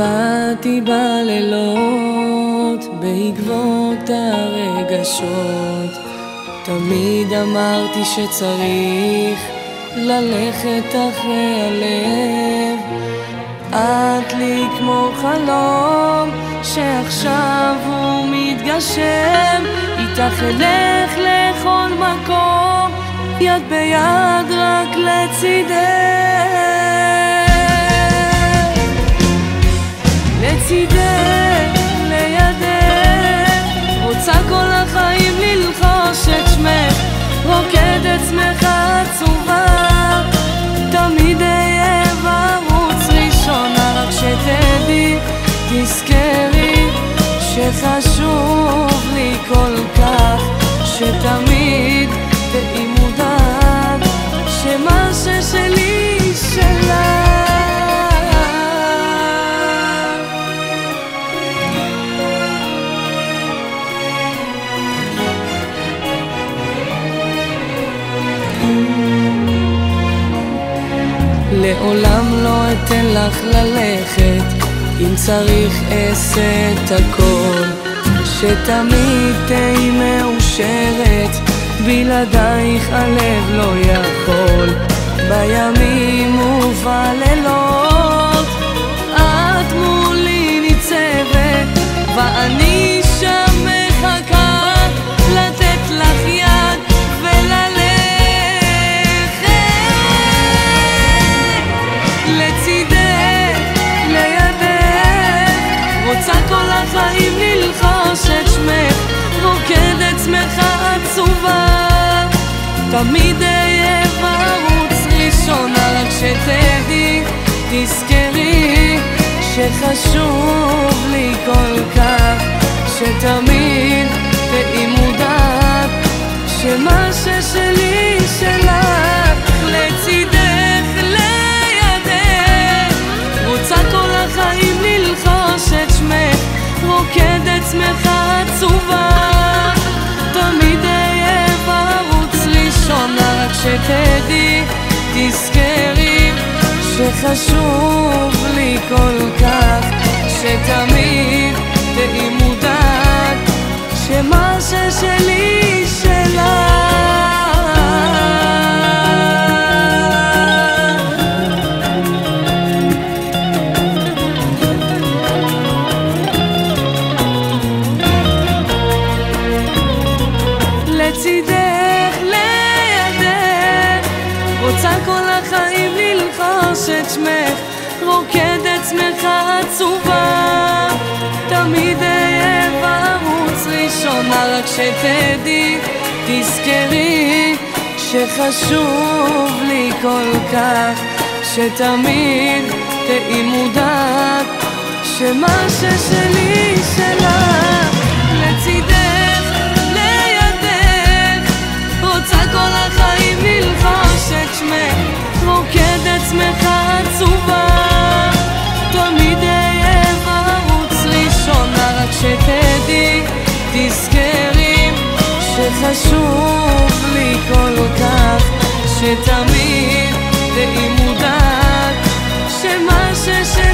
באתי בלילות בעקבות הרגשות, תמיד אמרתי שצריך ללכת אחרי הלב. את לי כמו חלום שעכשיו הוא מתגשם, איתך אלך לכל מקום, יד ביד רק לצידך. לצידך, לידך, רוצה כל החיים ללחוש את שמך, רוקדת שמחה עצובה, תמיד אהיה בערוץ ראשון, רק שתדעי, תזכרי שחשוב לי כל כך, שתמיד תהי מודעת שמה ששלי שלך. לעולם לא אתן לך ללכת, אם צריך אעשה את הכל, שתמיד תהי מאושרת, בלעדייך הלב לא יכול. בימים ובלילות את מולי ניצבת, ואני שם מחכה לתת לך יד וללכת. לצידך, לידך, רוצה כל החיים ללחוש את שמך, רוקדת שמחה עצובה, תמיד אהיה בערוץ ראשון, רק שתדעי, תזכרי שחשוב לי כל כך, שתמיד תהי מודעת שמה ששלי שלך. לצידך, לידך, רוצה כל החיים ללחוש את שמך, רוקדת שמחה עצובה, תמיד אהיה בערוץ ראשון, רק שתדעי, תזכרי שחשוב לי כל כך, שתמיד תהי מודעת שמה ששלי שלך. לצידך, לידך, רוצה כל החיים ללחוש את שמך, רוקדת שמחה עצובה, תמיד אהיה בערוץ ראשון, רק שתדעי, תזכרי שחשוב לי כל כך, שתמיד תהי מודעת שמה ששלי שלך. לצידך, לידך, רוצה כל החיים ללחוש את שמך, רוקדת שמחה עצובה, תמיד אהיה בערוץ ראשון, רק שתדעי, תזכרי שחשוב לי כל כך, שתמיד תהי מודעת שמה ששלי